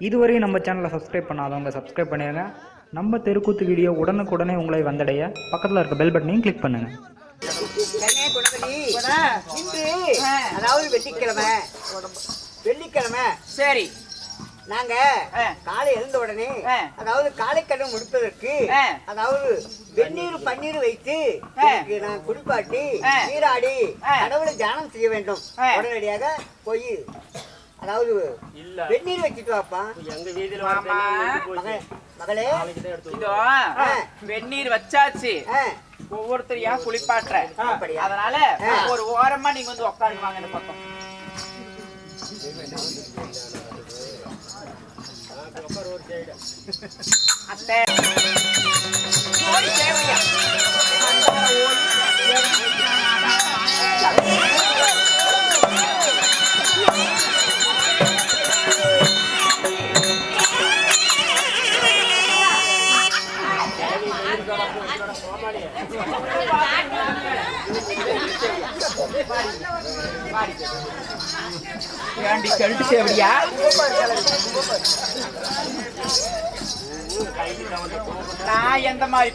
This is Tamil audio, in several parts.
இதுவரையும் நம்ம சேனலை சப்ஸ்கிரைப் பண்ணாதவங்க சப்ஸ்கிரைப் பண்ணிடுங்க. நம்ம தெருக்கூத்து வீடியோ உடனுக்குடனே உங்களை வந்தடைய பக்கத்தில் இருக்க பெல் பட்டனையும் கிளிக் பண்ணுங்க. அதாவது வெள்ளிக்கிழமை சரி நாங்க காலை எழுந்த உடனே அதாவது காலைக்கடன் முடிப்பதற்கு அதாவது வெந்நீர் பன்னீர் வைத்து நான் குளிப்பாட்டி நீராடி கடவுளை தியானம் செய்ய வேண்டும். உடனடியாக போய் அதாவது வெந்நீர் வச்சுட்டு வாப்பா. எங்க வீதியில மகளே இதோ வெந்நீர் வச்சாச்சு. ஒவ்வொருத்தரையா குளிப்பாட்டுற, அதனால ஒரு ஓரமா நீங்க வந்து உட்காருவாங்க இந்த பக்கம். அத்தை ஓடி தேவையா நான் எந்த மாதிரி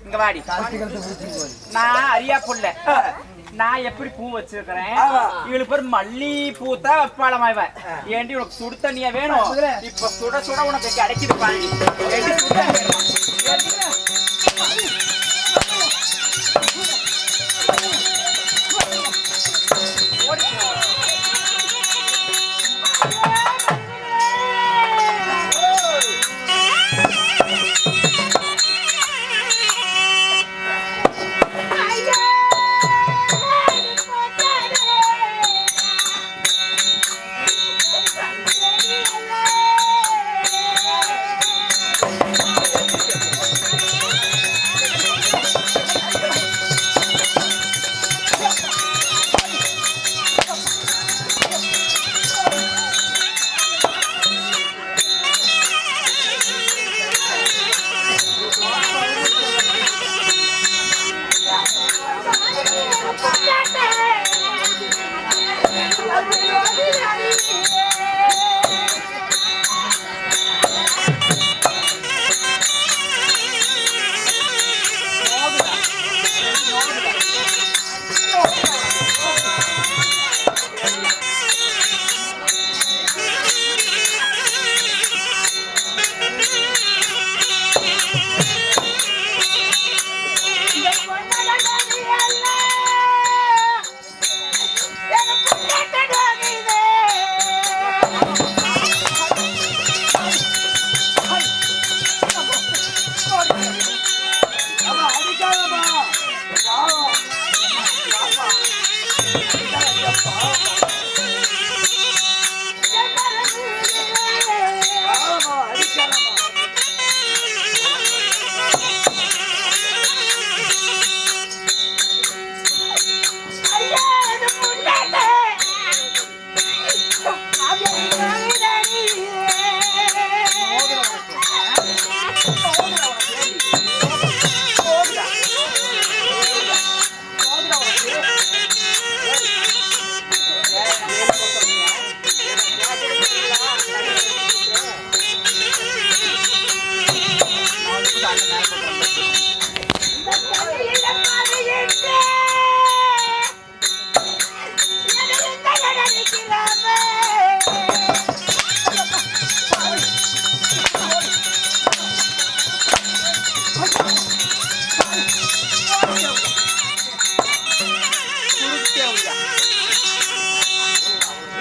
இங்க வாடி. நான் அரியா புள்ள, நான் எப்படி பூ வச்சிருக்கிறேன். இவளுக்கு பேர் மல்லி பூ தான் வெப்பாளமா. இவன் ஏண்டி உனக்கு சுடு தண்ணியா வேணும்? இப்ப சுட சுட உனக்கு கிடைக்குது பாண்டி.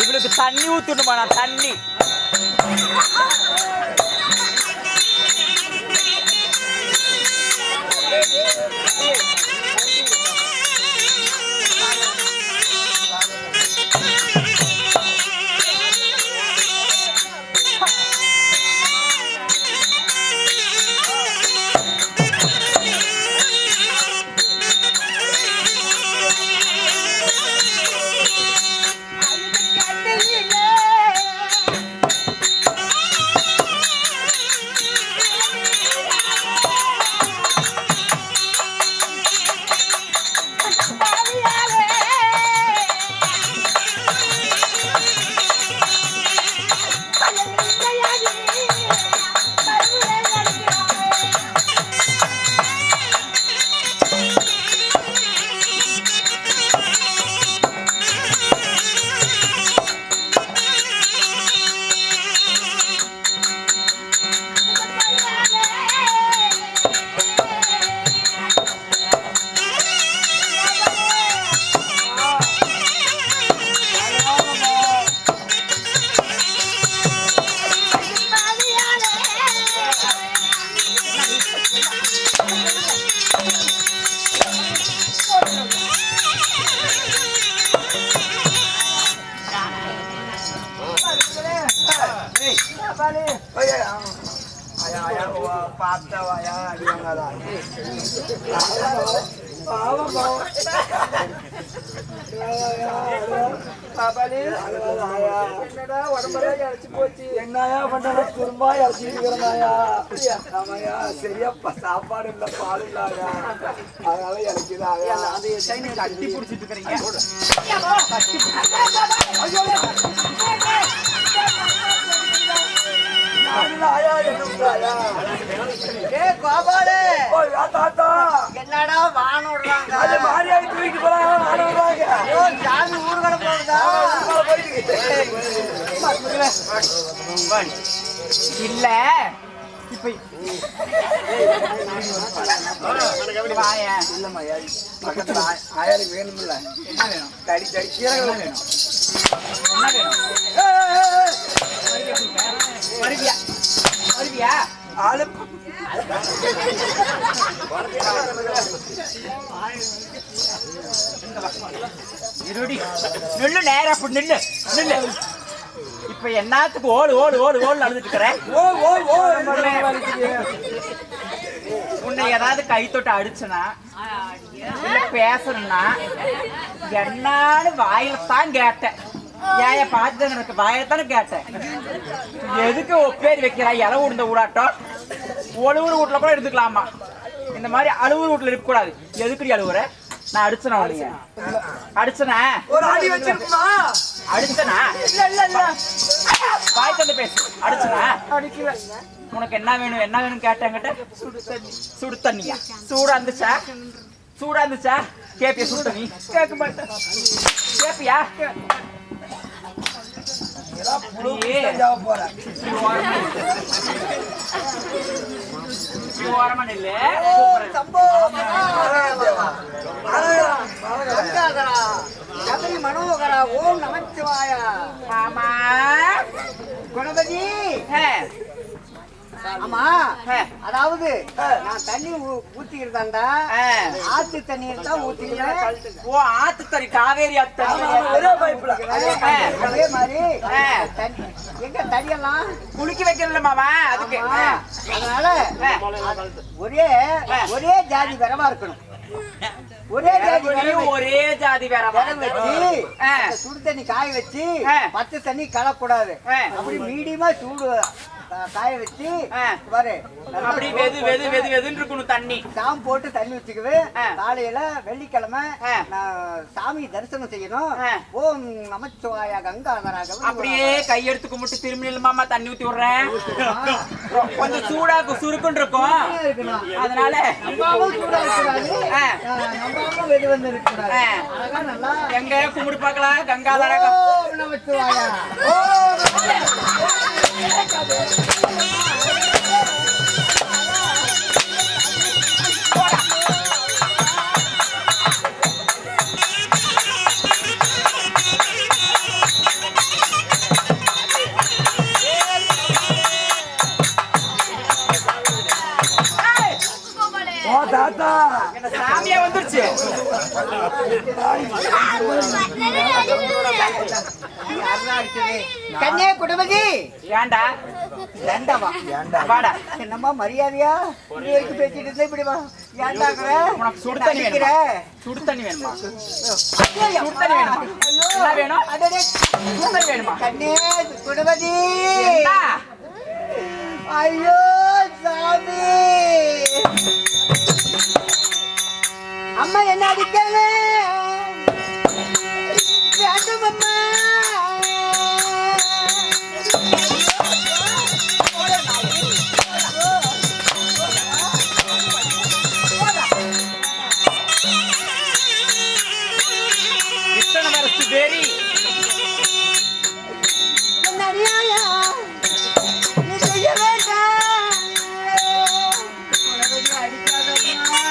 இவளுக்கு தண்ணி ஊத்துணுமா? நான் தண்ணி என்னடா உடம்பெல்லாம் இறச்சி போச்சு. என்னையா பண்ண துரும்பா இறச்சிருக்கிறனாயா? ஆமாயா, சரியாப்பா சாப்பாடு இல்ல பால் இல்லாயா, அதனால இறக்குதாயா. அதை கட்டி பிடிச்சிட்டு இருக்கிறீங்க. என்னடா வானோடுறாங்க ஜாமி ஊர்கடை போகுதா இல்ல இப்ப பக்கத்துல ஆயாளுக்கு வேணும்ல. என்ன வேணும்? தடி தடி கீரை வேணும். என்ன வேணும்? வருவியா வருவியா ஆளு இருடி நில்லு, நேரம் அப்படி நில்லு நில்லு. இப்ப என்னத்துக்கு ஓடு ஓடு ஓடு ஓடு நடந்துட்டு இருக்கிறேன். உன்னை ஏதாவது கை தொட்டு அடிச்சுனா இல்ல பேசணும்னா என்னான்னு வாயில தான் கேட்டேன். ஏன் பார்த்து எனக்கு வாயிலத்தானே கேட்டேன். எதுக்கு ஒப்பேரி வைக்கிறா? இலை உடுந்த ஊடாட்டம் ஒழுவுறு வீட்டுல கூட எடுத்துக்கலாமா? இந்த மாதிரி அழுவுறு வீட்டுல இருக்க கூடாது. எதுக்குடி அழுவுற? நான் அடிச்சனா உனக்கு? அடிச்சனா ஒரு அடி வச்சிருக்குமா? அடிச்சனா இல்ல இல்ல இல்ல வாய் தந்து பேசு. அடிச்சனா அடிக்கல. உனக்கு என்ன வேணும் என்ன வேணும் கேட்டாங்கிட்ட சுடு தண்ணி. சுடு தண்ணியா? சூடா இருந்துச்சா? சூடா இருந்துச்சா? கேப்பியா சுடு தண்ணி? கேட்க மாட்டேன். கேப்பியா? மனோகரா ஓம் நமச்சிவாயா. ஆமா குணபதி. ஆமா, அதாவது நான் தண்ணி ஊத்திக்கிறதாண்டா ஆத்து தண்ணீர் தான் ஊத்திக்கிறேன். ஓ ஆத்து தண்ணி, காவேரி ஆத்து ஒரே பைப்ல. அதே மாதிரி எங்க தண்ணியெல்லாம் குளிக்க வைக்கிறல மாமா, அதுக்கு. அதனால ஒரே ஒரே ஜாதி வரவா இருக்கணும். ஒரே ஜாதி ஒரே ஜாதி வேற வச்சு சுடு தண்ணி காய வச்சு பச்சை தண்ணி கலக்கூடாது. அப்படி மீடியமா சூடு காய வச்சு பாரு, அப்படி வெது வெது வெது வெதுன்னு இருக்கணும் தண்ணி. சாம் போட்டு தண்ணி வச்சுக்குவேன். காலையில வெள்ளிக்கிழமை நான் சாமி தரிசனம் செய்யணும். ஓம் நமச்சிவாய கங்காதராக அப்படியே கையெடுத்து கும்பிட்டு திரும்பி மாமா தண்ணி ஊத்தி விடுறேன். கொஞ்சம் சூடா சுருக்குன்னு இருக்கும், அதனால எங்க கும்பிட்டு பார்க்கலாம். கங்காதராக நமச்சிவாயா. சாமியா வந்துருச்சு. கன்னியா குடும்பதி ஏண்டா ஏண்டாவா வாடா. என்னம்மா மரியாதையா பேசிட்டு இருந்தா இப்படி வா. ஏண்டாக்குற? உனக்கு சுடு தண்ணி வேணுமா? சுடு தண்ணி வேணுமா? சுடு தண்ணி வேணுமா? என்ன வேணும்? சுடு தண்ணி வேணுமா? கண்ணே குடும்பதி. ஐயோ சாமி, அம்மா என்ன அடிக்கல வேண்டும் அம்மா. இத்தனை வருஷம் பேரி என்ன அநியாயா நீ செய்ய வேண்டாம். அடிக்காதம்மா.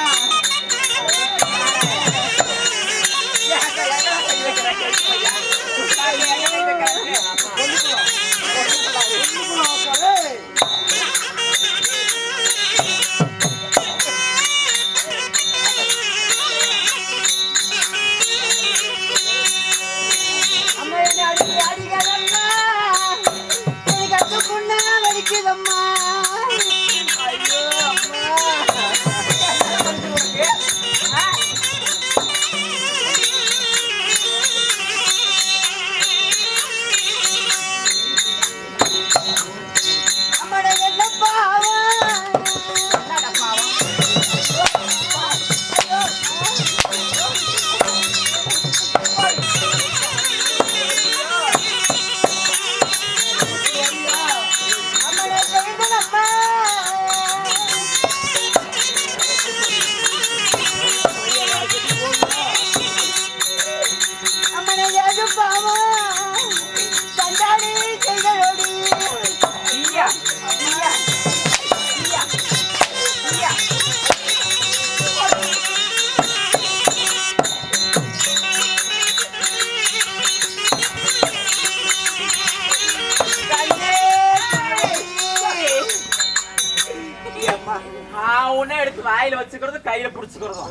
வச்சுக்கிறதும் கையில புடிச்சுக்கிறதும்.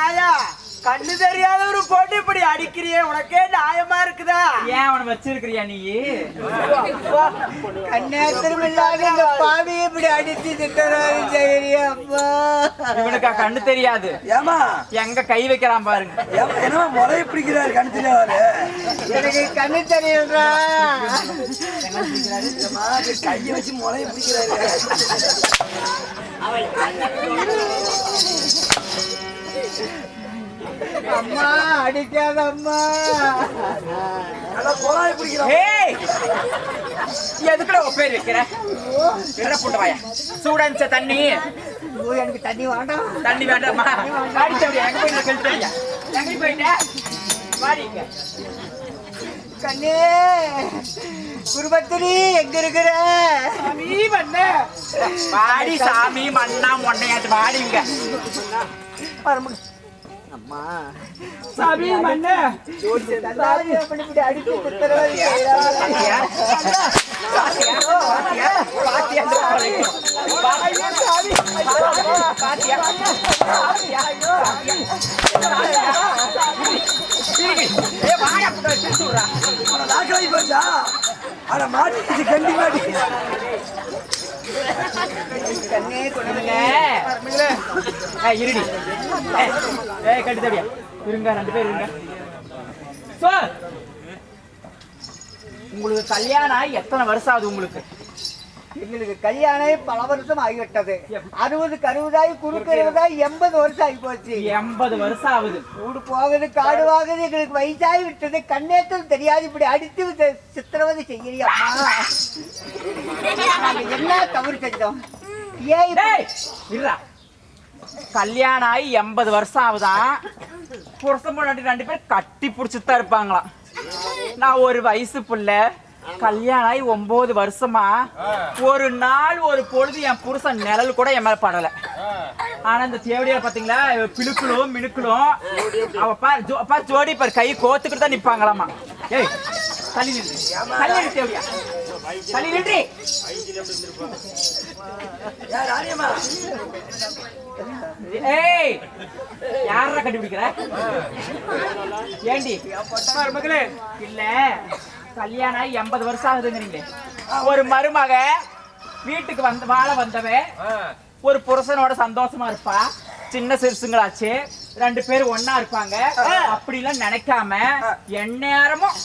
ஆயா கண்ணு தெரியாத ஒரு போட்டு இப்படி அடிக்கிறியே உனக்கே நியாயமா இருக்குதா? ஏன் அவனை வச்சிருக்கிறியா நீ? கண்ணேத்திரம் இல்லாத இந்த பாவி இப்படி அடிச்சு திட்டறாரு செய்யறியா அப்பா? இவனுக்கு கண்ணு தெரியாது. ஏமா எங்க கை வைக்கிறான் பாருங்க. என்ன முளைய பிடிக்கிறாரு கண்ணு தெரியாரு? எனக்கு கண்ணு தெரியும்டா. கையை வச்சு முளைய பிடிக்கிறாரு. அம்மா அடிக்காத அம்மா. குழாய் பிடிக்கிறான். எதுக்குள்ள பேர் வைக்கிற? என்ன போட்டு வாயா? சூடாச்ச தண்ணி. எனக்கு தண்ணி வேண்டாம். தண்ணி வேண்டாமா? அடிச்சவடியா எங்க போய் கழிச்சவடியா? எங்க போயிட்ட? வாடிங்க. கண்ணே குருபத்திரி எங்க இருக்கிற? சாமி மண்ண. வாடி சாமி மண்ணா மொண்டையாட்டு வாடிங்க. அம்மா சாமி மண்ண. இப்படி அடிச்சு திட்டறாரு பாத்தியா? பாத்தியா? பாத்தியா? பாத்தியா? பாத்தியா? பாத்தியா? ஏ வாயா புட திருசுறா. நாக்கலை போச்சா? அட மாட்டி கண்டி மாட்டி. கண்ணே கொண்டுங்க. இருடி. கட்டி தடியா. இருங்க 2 பேர் இருங்க. உங்களுக்கு கல்யாணம் ஆகி எத்தனை வருஷம் ஆகுது உங்களுக்கு? எங்களுக்கு கல்யாணம் பல வருஷம் ஆகிவிட்டது. 60க்கு 60 குறுக்கு 70 80 வருஷம் ஆகி போச்சு. 80 வருஷம் ஆகுது. ஊடு போகுது காடு வாகுது. எங்களுக்கு வயசாகி விட்டது. கண்ணேற்றம் தெரியாது இப்படி அடித்து சித்திரவதை செய்யறியா அம்மா? நாங்க என்ன தவறு செஞ்சோம்? கல்யாணம் ஆகி 80 வருஷம் ஆகுதான். புருஷன் பொண்டாட்டி 2 பேர் கட்டி புடிச்சுதான் இருப்பாங்களாம். நான் ஒரு வயசு புள்ள. கல்யாணம் ஆகி 9 வருஷமா ஒரு நாள் ஒரு பொழுது என் புருஷன் நிழல் கூட என் மேல படல. ஆனா இந்த தேவடியா பாத்தீங்களா, பிழுக்களும் மினுக்களும் அவ பார் ஜோடி பார் கை கோத்துக்கிட்டு தான் நிப்பாங்களாமா. ஏய் தள்ளி நின்று தள்ளி நின்று தேவடியா தள்ளி நின்று. ஏய் யாரா கண்டுபிடிக்கிற? ஏண்டி மகளே? இல்ல கல்யாணம் ஆகி 80 வருஷம் ஆகுதுங்கிறீங்களே. ஒரு மருமக வீட்டுக்கு வாழ வந்தவ ஒரு புருஷனோட சந்தோஷமா இருப்பா. சின்ன சிறுசுங்களாச்சு 2 பேரும் ஒன்னா இருப்பாங்க. அப்படிலாம் நினைக்காம எந்நேரமும்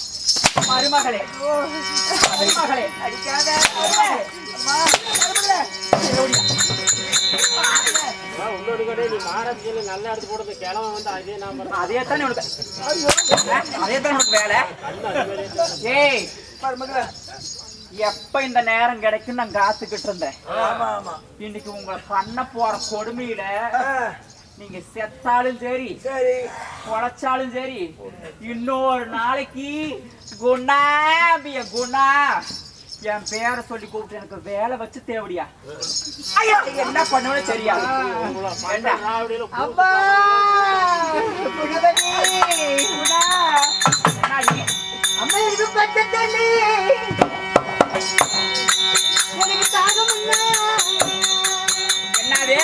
மருமகளே மருமகளே அடிக்காத அதே தானே உனக்கு வேலை. ஏய் எப்ப இந்த நேரம் கிடைக்கும் நான் காத்துக்கிட்டு இருந்தேன். இன்னைக்கு உங்களை பண்ண போற கொடுமையில நீங்க செத்தாலும் சரி பொழைச்சாலும் சரி இன்னொரு நாளைக்கு குணா குணா என் பேரை சொல்லி கூப்பிட்டு எனக்கு வேலை வச்சு தேவடியா என்ன பண்ணுவேன்னு தெரியாது. அப்பா அம்மா இது பச்சத்தண்ணி எனக்கு தாகம் என்னது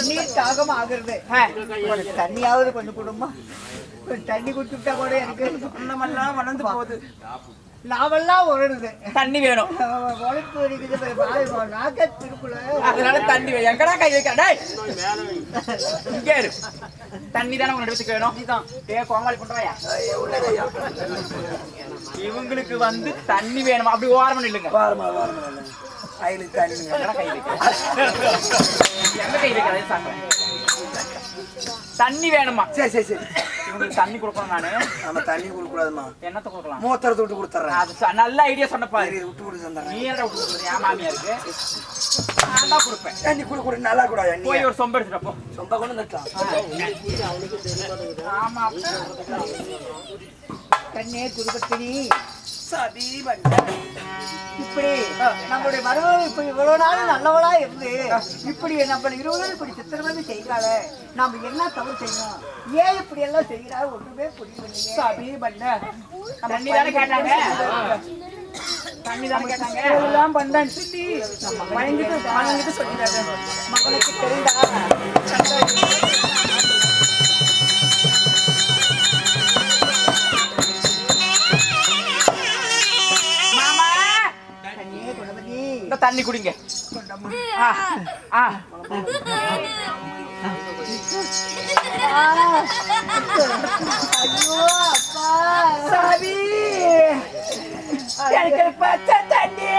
நீர் தாகம் ஆகுறது. தண்ணியாவது கொஞ்சம் கொடுமா. தண்ணி குடிச்சுட்டா கூட எனக்கு ஒண்ணமெல்லாம் வளர்ந்து போகுது. நாவெல்லாம் உருடுது. தண்ணி வேணும். உழைப்பு இருக்குது நாக்க திருக்குள்ள. அதனால தண்ணி வேணும். எங்கடா கை வைக்க? இங்கே இரு. தண்ணி தானே உங்க இடத்துக்கு வேணும். கோமாளி பண்றாயா? இவங்களுக்கு வந்து தண்ணி வேணுமா? அப்படி ஓரம் இல்லைங்க. தண்ணி வேணுமா? சரி சரி சரி. உங்களுக்கு தண்ணி கொடுக்கணும் நானு. நம்ம தண்ணி கொடுக்க கூடாதுமா. என்னத்த கொடுக்கலாம்? மூத்திரத்தை விட்டு கொடுத்துறேன். அது நல்ல ஐடியா சொன்னப்பா. விட்டு கொடுத்து தந்துறேன். நீ என்ன விட்டு கொடுக்குறது? என் மாமியா இருக்கு. நான் தான் கொடுப்பேன். தண்ணி குடு நல்லா கூடாது. போய் ஒரு சொம்ப எடுத்துட்டு போ. சொம்ப கொண்டு வந்துட்டான். ஆமா. கண்ணே குடும்பத்தினி சதி பண்ண இப்படி நம்மளுடைய மருமகள் இப்படி இவ்வளவு நாள் நல்லவளா இருந்து இப்படி நம்ம இருவரும் இப்படி சித்திரவதை செய்கிறாளே நாம என்ன தவறு செய்யணும்? ஏன் இப்படி எல்லாம் செய்கிறாள் ஒன்றுமே புரியவில்லையே. சதி பண்ண தண்ணி தானே கேட்டாங்க. தண்ணி தானே கேட்டாங்க. எல்லாம் பண்ணான்னு சொல்லி மயங்கிட்டு சொல்லிடுறாங்க. மகனுக்கு தெரிந்தா தண்ணி குடிங்க. ஐயோ அப்பா சாமி எனக்கு பச்சை தண்ணி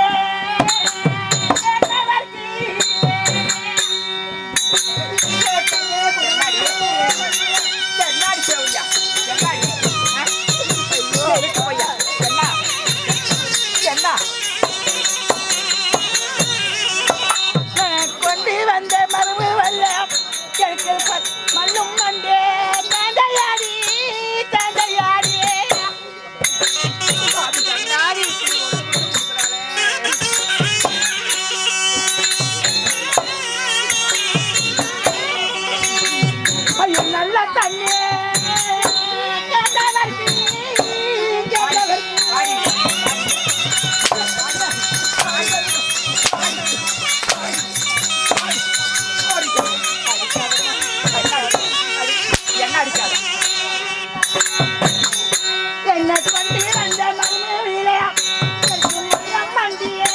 கொண்டு வந்த மரபு வல்ல மண்ணும் மண்டே தந்தையாடி தந்தையாடி ஐயோ நல்ல தண்ணி என்ன கொண்டு வந்த மண்ணிலே மண்டியே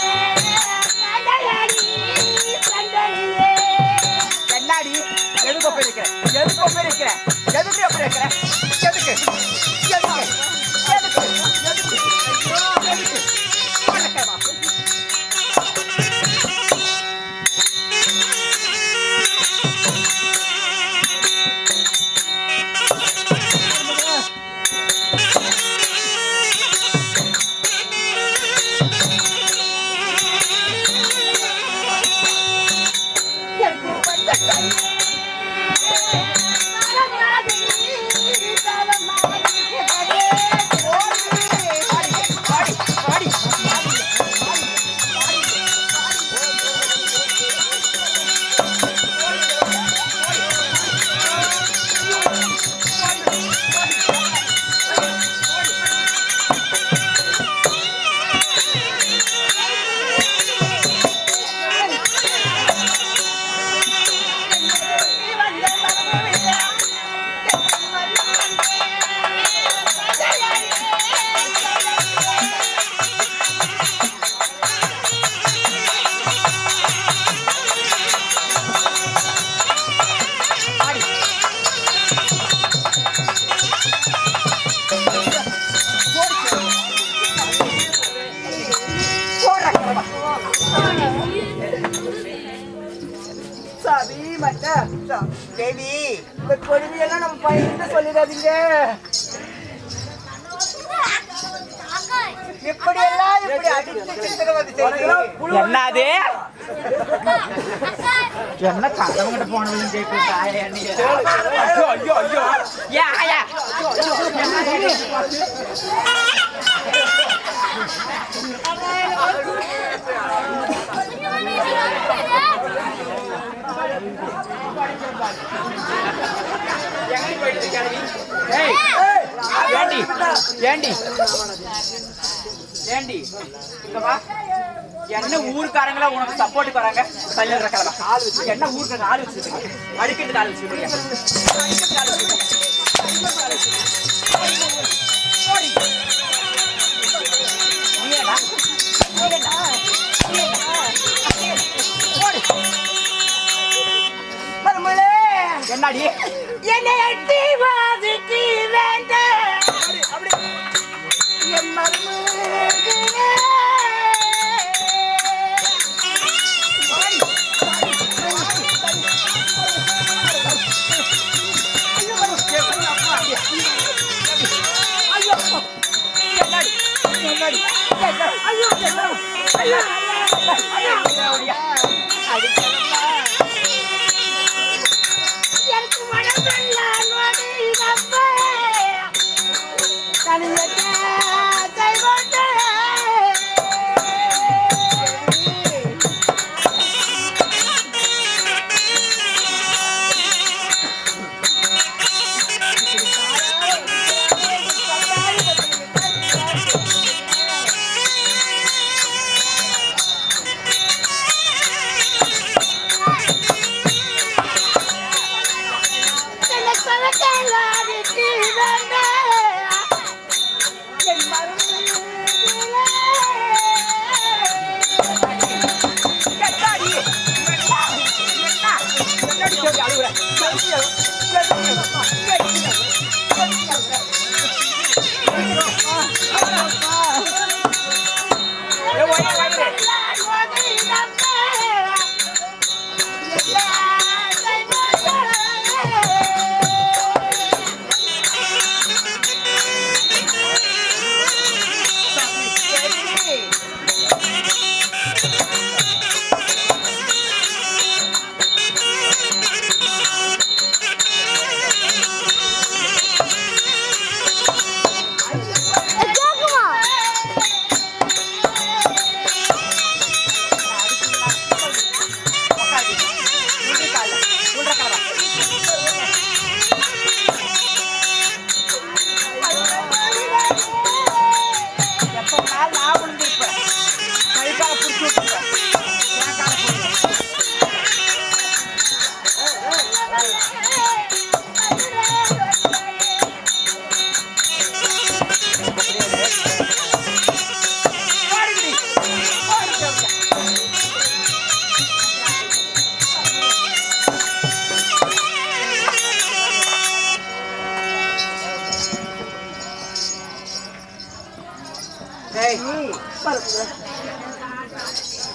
என்னாடி எதுக்கு போய் இருக்கிறேன்? எதுக்கு போய் இருக்கிறேன்? எதுக்கு எப்படி இருக்கிறேன்? எதுக்கு எதுக்கு எதுக்கு எதுக்கு எதுக்கு வணக்கமா தேவி இந்த கொடுமையெல்லாம் நம்ம பையன் சொல்லிடாதீங்க. இப்படியெல்லாம் இப்படி அடிச்சு சித்திரவதை செய்யணும். என்னது என்ன கதவங்கிட்ட போனவங்க கேட்குறா? ஐயோ ஐயோ ஐயோ ஏ ஆயா ஏண்டி ஏண்டி ஏண்டி இங்க வா. என்ன ஊருக்காரங்களா உனக்கு சப்போர்ட்டுக்கு வராங்க? கல்யாண கிழமை ஆள் வச்சு என்ன ஊருக்காரங்க ஆள் வச்சுருக்கீங்க? அடிக்கிட்டு ஆள் வச்சுருக்கீங்க. என்னடி என்னை எட்டி வாதிக்கு வேண்டாம் என் மருமகனே.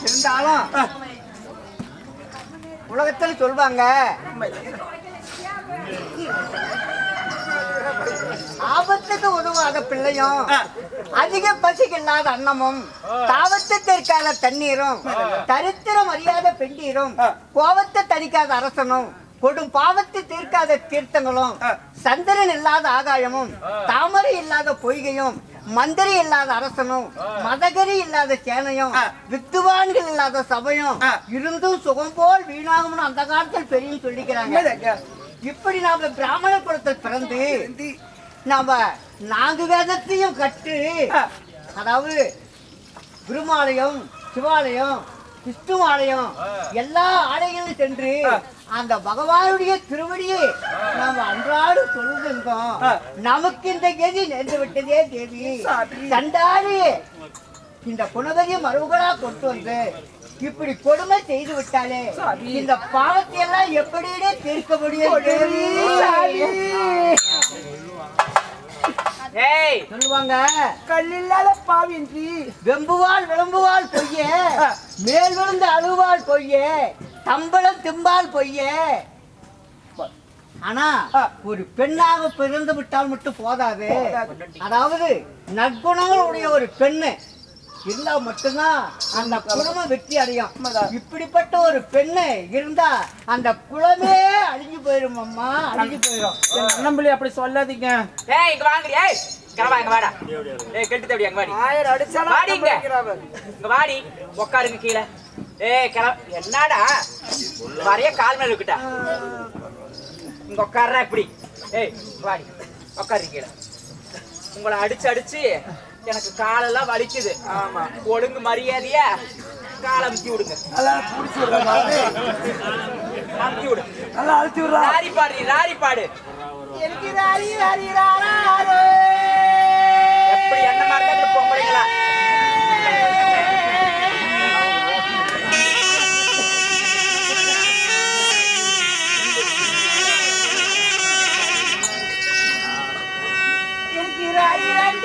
இருந்தாலும் உலகத்தில் சொல்வாங்க ஆபத்துக்கு உதவாத பிள்ளையும் அதிக பசிக்கு இல்லாத அன்னமும் தாவத்து தெற்காத தண்ணீரும் தரித்திரம் அறியாத பெண்டீரும் கோபத்தை தணிக்காத அரசனும் கொடும் பாவத்தை தீர்க்காத தீர்த்தங்களும் சந்திரன் இல்லாத ஆகாயமும் தாமரை இல்லாத பொய்கையும் மந்திரி இல்லாத அரசனும் மதகரி இல்லாத சேனையும் வித்துவான்கள் இல்லாத சபையும் இருந்தும் சுகம் போல் வீணாகும்னு அந்த காலத்தில் பெரியும் சொல்லிக்கிறாங்க. இப்படி நாம பிராமண குலத்தில் பிறந்து நாம 4 வேதத்தையும் கட்டு, அதாவது குருமாலயம், சிவாலயம், விஷ்ணுவாலயம் எல்லா ஆலயங்களும் சென்று அந்த பகவானுடைய திருவடியை நாம் அன்றாடு தொழுகின்றோம். நமக்கு இந்த கதி நேர்ந்து விட்டதே தேவி, தண்டாடி இந்த குணவதிய மருவுகளா கொண்டு வந்து இப்படி கொடுமை செய்து விட்டாலே இந்த பாவத்தை எல்லாம் எப்படியே தீர்க்க முடியும் தேவி சொல்லுவாங்க. கல்லில்லாத பாவின்றி வெம்புவாள் விளம்புவாள் பொய்யே, மேல் விழுந்து அழுவாள் பொய்யே, தம்பளம் திம்பால் பொய்யே. ஆனா ஒரு பெண்ணாக பிறந்து விட்டால் மட்டும் போதாது. அதாவது நற்குணங்களுடைய ஒரு பெண்ணு இருந்தா மட்டும்தான் அந்த குடும்பம் வெற்றி அடையும். இப்படிப்பட்ட ஒரு பெண்ணு இருந்தா அந்த குலமே அழிஞ்சு போயிரும் அம்மா, அழிஞ்சு போயிரும். நம்பளி அப்படி சொல்லாதீங்க. ஏய் இங்க வாங்கடி, ஏய் இங்க வா, இங்க வாடா. ஏய் கெட்டு தேடி அங்க வாடி. ஆயர் அடிச்சானா வாடி இங்க. இங்க வாடி, உட்காருங்க கீழே. ஏய் என்னடா வரைய கால் மேல இருக்கட்டா. இங்க உட்கார்றா இப்படி. ஏய் வாடி, உட்காரு கீழே. உங்களை அடிச்சு அடிச்சு எனக்கு காலெல்லாம் வலிக்குது. ஆமா, ஒழுங்கு மரியாதையா காலை அமுத்தி விடுங்க. நல்லா புடிச்சு விடுறா, அமுத்தி விடு. நல்லா அழுத்தி விடுறா. ராரி பாடு, ராரி பாடு. எனக்கு ராரி ராரி ராரா எப்படி என்ன மாதிரி பொம்பளைங்களா? எனக்கு ராரி ராரி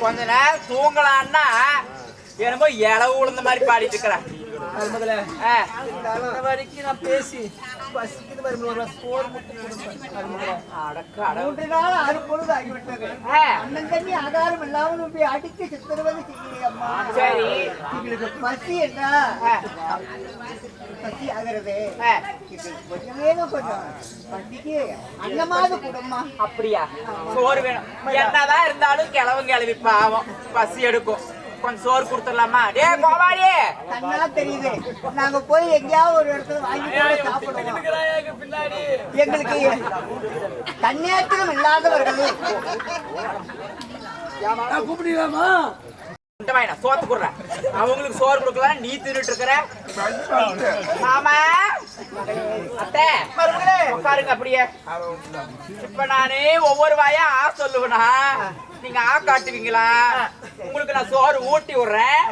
கொஞ்ச நேரம் தூங்கலான்னா என்னமோ இளவு உளுந்த மாதிரி பாடிட்டு இருக்கிறேன். வரைக்கும் நான் பேசி பசிக்குது மருமகளே, சோறு முட்டை கொடுப்பேன். மூன்று நாள் 6 பொழுது ஆகிவிட்டது. அண்ணன் தண்ணி ஆகாரம் இல்லாமல் இப்படி அடித்து சித்திரவதை செய்கிறேன் அம்மா. சரி, எங்களுக்கு பசி என்ன பசி ஆகிறது. கொஞ்சமே கொஞ்சம் பண்டிகை அன்னமாவது கூடம்மா. அப்படியா? சோறு வேணும். என்னதான் இருந்தாலும் கிளவும் கிளவி பாவம் பசி எடுக்கும். கொஞ்சம் சோறு கொடுத்துடலாமா? டே கோபாலி, கண்ணா தெரியுது. நாங்க போய் எங்கேயாவது ஒரு இடத்துல வாங்கி சாப்பிடுவோம். எங்களுக்கு தன்னியத்திலும் இல்லாதவர்கள் கூப்பிடலாமா? சோத்து குடுறேன். அவங்களுக்கு சோறு கொடுக்கலாம், நீ தின்னுட்டு இருக்கிற. ஆமா அத்தை, உட்காருங்க அப்படியே. இப்ப நானே ஒவ்வொரு வாயா சொல்லுவேனா, நீங்க காட்டுவீங்களா? உங்களுக்கு நான் சோறு ஊட்டி விடுறேன்.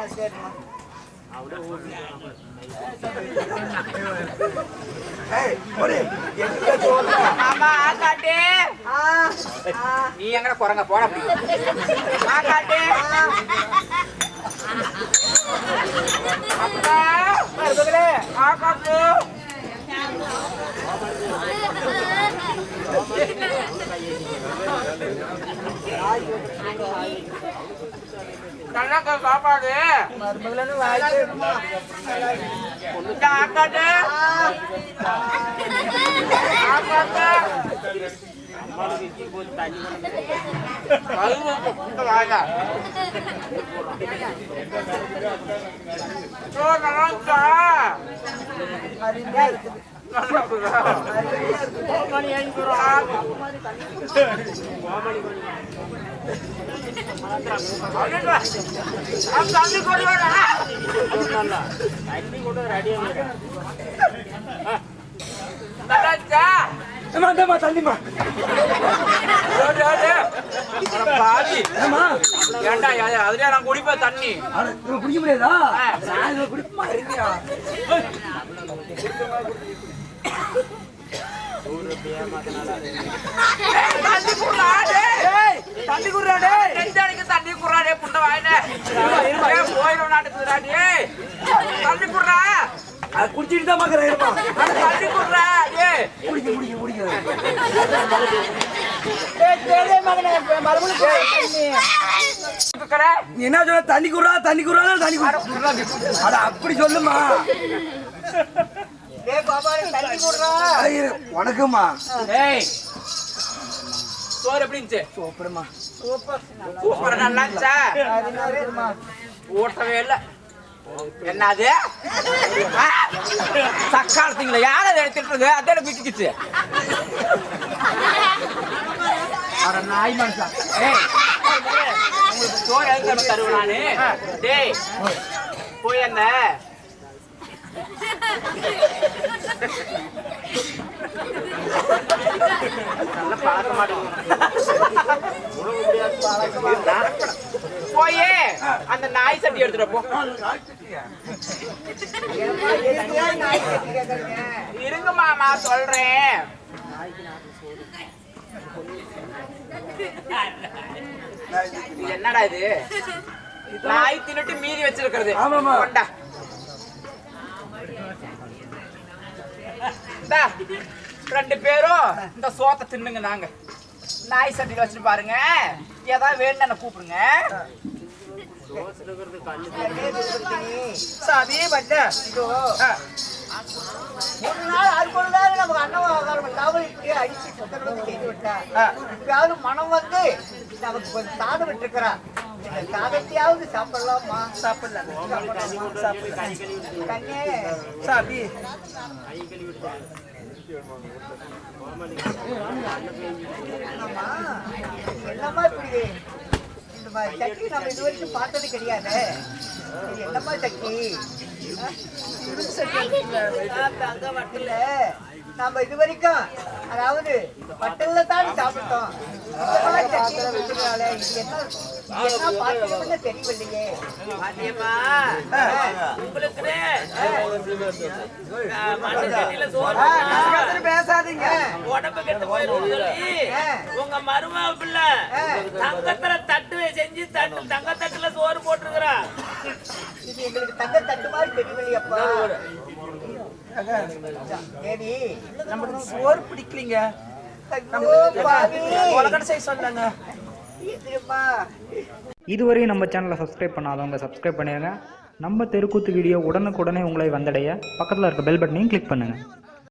ஆமா காட்டு. நீ எங்கட குரங்க போட காட்டு. அப்பா காட்டு. நல்லா சாப்பாடு ஆக்காட்டு. தள்ளிமா அதுலயா நான் குடிப்பேன் தண்ணி. குடிக்க முடியாதா? குடிப்பா இருக்கியா? தண்ணி குடுறாடே, தண்ணி குடுறாடே புண்ட வாயில போயிடும் நாட்டுக்குறாடி. தண்ணி குடுறா, குடிச்சிட்டு தான் பாக்குறேன். தண்ணி குடுறா. குடிக்க குடிக்க குடிக்க என்ன சொல்ல? தண்ணி குடுறா தண்ணி குடுறா தண்ணி குடுறா. அட அப்படி சொல்லுமா? வணக்கம்மா. சோறு எப்படி இருந்துச்சு? சூப்பர்மா. சூப்பர். நல்லா இருந்துச்சா? ஊட்டவே இல்லை. என்னது சக்காலத்தீங்களா? யார் அதை எடுத்துட்டு இருக்கு? அதான பிச்சுக்கிச்சு. நாய் மனுஷா. உங்களுக்கு சோறு எதுக்கு தருவேன் நானு? டேய் போய் அந்த நல்ல பழக்க மாட்டேங்குது. போயே அந்த நாய் சட்டி எடுத்துட்டு போ. இருங்க மாமா சொல்றேன். என்னடா இது? நாய் தின்னுட்டு மீதி வச்சிருக்கிறது. கொண்டா. ரெண்டு பேரும் இந்த சோத்தை தின்னுங்க. நாங்க நாய் சட்டியில் வச்சுட்டு பாருங்க. ஏதாவது வேணும்னு என்ன கூப்பிடுங்க. சாமி பண்ண ஒரு நாள் அது ஒரு நாள் நமக்கு அண்ணன் தவறிட்டு அடிச்சு சொத்தம் செய்து விட்டா இப்பயாவது மனம் வந்து நமக்கு கொஞ்சம் சாதம் விட்டுருக்கிறா. இந்த சாதத்தையாவது சாப்பிடலாமா? சாப்பிடலாம் கண்ணே சாமி. ஆமா என்னம்மா இப்படி இந்த மாதிரி சக்தி நம்ம இது வரைக்கும் பார்த்தது கிடையாது. இது என்னம்மா சக்தி? அங்க வட்டில நம்ம இது வரைக்கும் அதாவது வட்டல்ல தான் சாப்பிட்டோம். என்ன பார்த்தீங்கன்னு தெரியவில்லையே. பேசாதீங்க. உடம்பு கெட்டு போயிடும் சொல்லி உங்க மருமக பிள்ளை தங்கத்துல தட்டு செஞ்சு தங்கத்தட்டுல சோறு போட்டுருக்குறா. இது எங்களுக்கு தங்க தட்டு மாதிரி தெரியவில்லையப்பா. தேவி நம்மளுக்கு சோறு பிடிக்கலீங்க. உலகடை செய்ய சொன்னாங்க. இதுவரையும் நம்ம சேனலை சப்ஸ்கிரைப் பண்ணாதவங்க சப்ஸ்கிரைப் பண்ணிடுங்க. நம்ம தெருக்கூத்து வீடியோ உடனுக்குடனே உங்களை வந்தடைய பக்கத்தில் இருக்க பெல் பட்டனையும் கிளிக் பண்ணுங்கள்.